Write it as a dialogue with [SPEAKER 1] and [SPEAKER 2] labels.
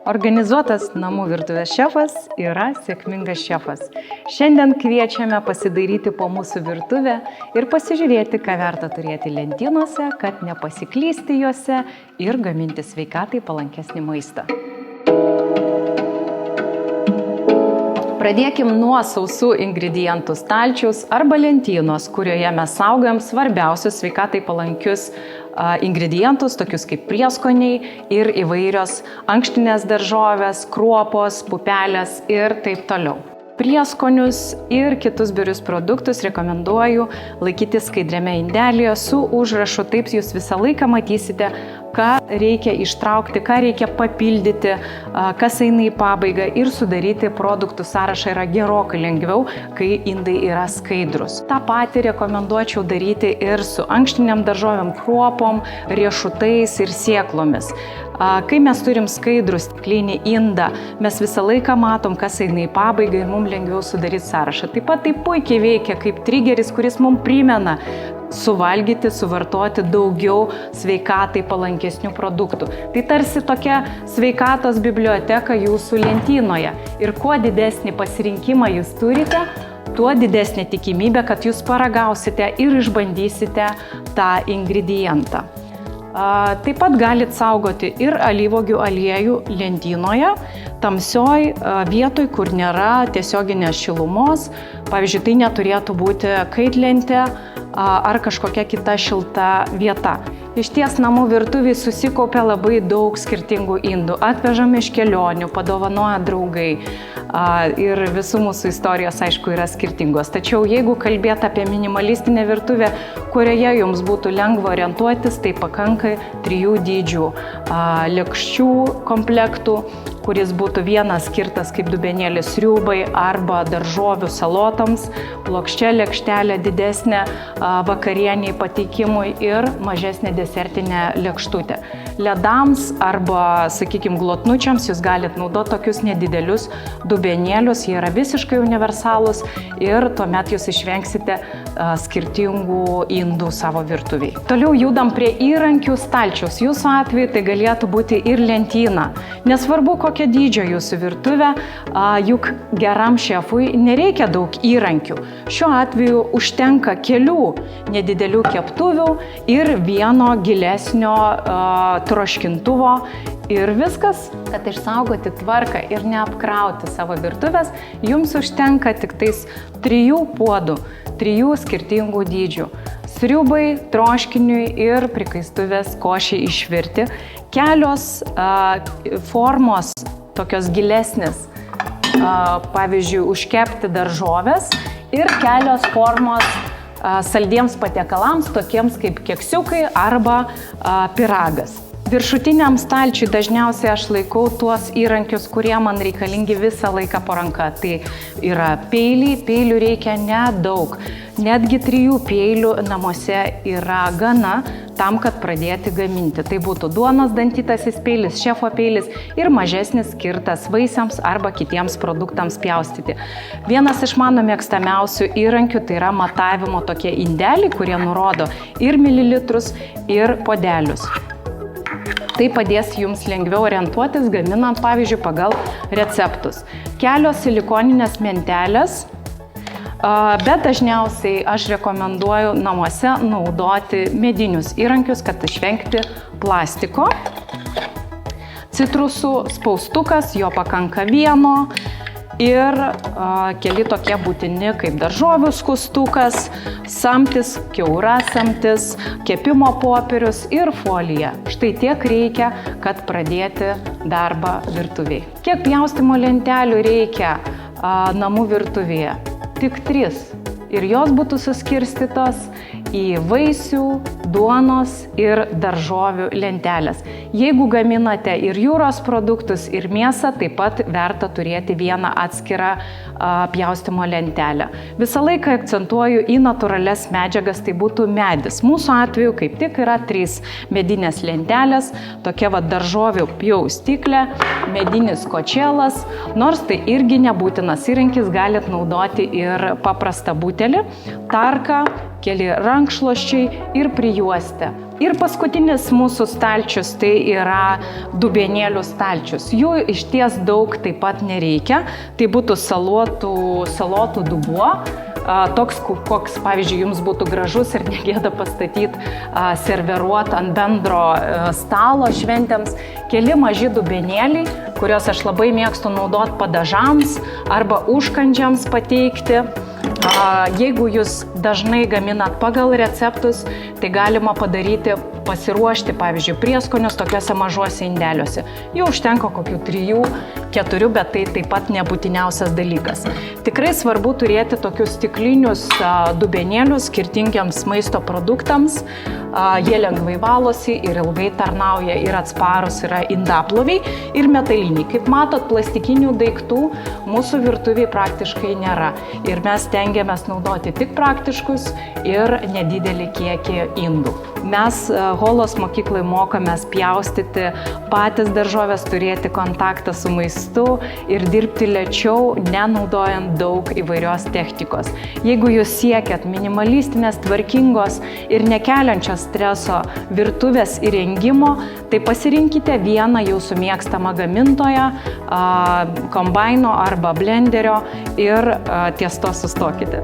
[SPEAKER 1] Organizuotas namų virtuvės šefas yra sėkmingas šefas. Šiandien kviečiame pasidairyti po mūsų virtuvę ir pasižiūrėti, ką verta turėti lentynose, kad nepasiklysti juose ir gaminti sveikatai palankesnį maistą. Pradėkim nuo sausų ingredientų stalčiaus arba lentynos, kurioje mes saugojam svarbiausius sveikatai palankius ingredientus, tokius kaip prieskoniai ir įvairios ankštinės daržovės, kruopos, pupelės ir taip toliau. Prieskonius ir kitus birius produktus rekomenduoju laikyti skaidriame indelyje su užrašu, taip jūs visą laiką matysite, ką reikia ištraukti, ką reikia papildyti, kas eina į pabaigą ir sudaryti produktų sąrašą yra gerokai lengviau, kai indai yra skaidrus. Ta patį rekomenduočiau daryti ir su ankštiniam daržovėm, kruopom, riešutais ir sėklomis. Kai mes turim skaidrų stiklinį indą, mes visą laiką matom, kas eina į pabaigą ir mums lengviau sudaryti sąrašą. Taip pat tai puikiai veikia kaip trigeris, kuris mums primena suvalgyti, suvartoti daugiau sveikatai palankesnių produktų. Tai tarsi tokia sveikatos biblioteka jūsų lentynoje. Ir kuo didesnį pasirinkimą jūs turite, tuo didesnė tikimybė, kad jūs paragausite ir išbandysite tą ingredientą. Taip pat galite saugoti ir alyvuogių aliejų lentynoje, tamsioj vietoj, kur nėra tiesioginės šilumos. Pavyzdžiui, tai neturėtų būti kaitlentė ar kažkokia kita šilta vieta. Išties namų virtuvėje susikaupia labai daug skirtingų indų. Atvežam iš kelionių, padovanoja draugai. Ir visų mūsų istorijos, aišku, yra skirtingos. Tačiau jeigu kalbėt apie minimalistinę virtuvę, kurioje jums būtų lengva orientuotis, tai pakanka 3 dydžių lėkščių komplektų, kuris būtų vienas skirtas kaip dubenėlis sriubai arba daržovių salotoms, plokščia lėkštelė didesnė vakarieniai pateikimui ir mažesnė desertinė lėkštutė. Ledams arba, sakykime, glotnučiams jūs galite naudoti tokius nedidelius dubenėlius, jie yra visiškai universalūs ir tuomet jūs išvengsite skirtingų indų savo virtuviai. Toliau judam prie įrankių stalčiaus. Jūsų atveju tai galėtų būti ir lentyna. Nesvarbu, kokia dydžio jūsų virtuvė, juk geram šefui nereikia daug įrankių. Šiuo atveju užtenka kelių nedidelių keptuvių ir vieno gilesnio troškintuvo ir viskas, kad išsaugoti tvarką ir neapkrauti savo virtuvės, jums užtenka tik tais 3 puodų, 3 skirtingų dydžių. Sriubai, troškiniui ir prikaistuvės košiai išvirti. Kelios formos, tokios gilesnės, pavyzdžiui, užkepti daržovės ir kelios formos saldiems patiekalams, tokiems kaip keksiukai arba piragas. Viršutiniam stalčiui dažniausiai aš laikau tuos įrankius, kurie man reikalingi visą laiką po ranka. Tai yra peiliai, peilių reikia nedaug. Netgi 3 peilių namuose yra gana tam, kad pradėti gaminti. Tai būtų duonos dantytasis peilis, šefo peilis ir mažesnis skirtas vaisiams arba kitiems produktams pjaustyti. Vienas iš mano mėgstamiausių įrankių tai yra matavimo tokie indeliai, kurie nurodo ir mililitrus, ir podelius. Tai padės jums lengviau orientuotis, gaminant, pavyzdžiui, pagal receptus. Kelios silikoninės mentelės, bet dažniausiai aš rekomenduoju namuose naudoti medinius įrankius, kad išvengti plastiko. Citrusų spaustukas, jo pakanka vieno. Ir keli tokie būtini kaip daržovių skustukas, samtis, kiaura samtis, kepimo popierius ir folija. Štai tiek reikia, kad pradėti darbą virtuvėje. Kiek pjaustimo lentelių reikia namų virtuvėje? Tik 3. Ir jos būtų suskirstytos į vaisių, duonos ir daržovių lentelės. Jeigu gaminate ir jūros produktus, ir mėsą, taip pat verta turėti vieną atskirą pjaustimo lentelę. Visą laiką akcentuoju į natūralias medžiagas, tai būtų medis. Mūsų atveju kaip tik yra 3 medinės lentelės, tokia daržovių pjaustyklė, medinis kočėlas, nors tai irgi nebūtinas įrankis, galite naudoti ir paprastą butelį, tarką, keli rankšluosčiai ir prijuostę. Ir paskutinis mūsų stalčius tai yra dubenėlių stalčius. Jų išties daug taip pat nereikia. Tai būtų salotų dubuo. Toks, koks, pavyzdžiui, jums būtų gražus ir negėda pastatyti, serviruoti ant bendro stalo šventėms. Keli maži dubenėliai, kuriuos aš labai mėgstu naudoti padažams arba užkandžiams pateikti. Jeigu jūs dažnai gaminat pagal receptus, tai galima padaryti, pasiruošti, pavyzdžiui, prieskonius tokiuose mažuose indeliuose. Jau užtenka kokių 3-4, bet tai taip pat nebūtiniausias dalykas. Tikrai svarbu turėti tokius stiklinius dubenėlius skirtingiams maisto produktams. Jie lengvai valosi ir ilgai tarnauja ir atsparus yra indaploviai ir metaliniai. Kaip matot, plastikinių daiktų mūsų virtuvėje praktiškai nėra. Ir mes stengiamės naudoti tik praktiškus ir nedidelį kiekį indų. Mes Holos mokyklai mokomės pjaustyti patys daržovės, turėti kontaktą su maistu ir dirbti lėčiau, nenaudojant daug įvairios technikos. Jeigu jūs siekiat minimalistinės, tvarkingos ir nekeliančios streso virtuvės įrengimo, tai pasirinkite vieną jūsų mėgstamą gamintoją, kombaino arba blenderio ir ties to sustokite.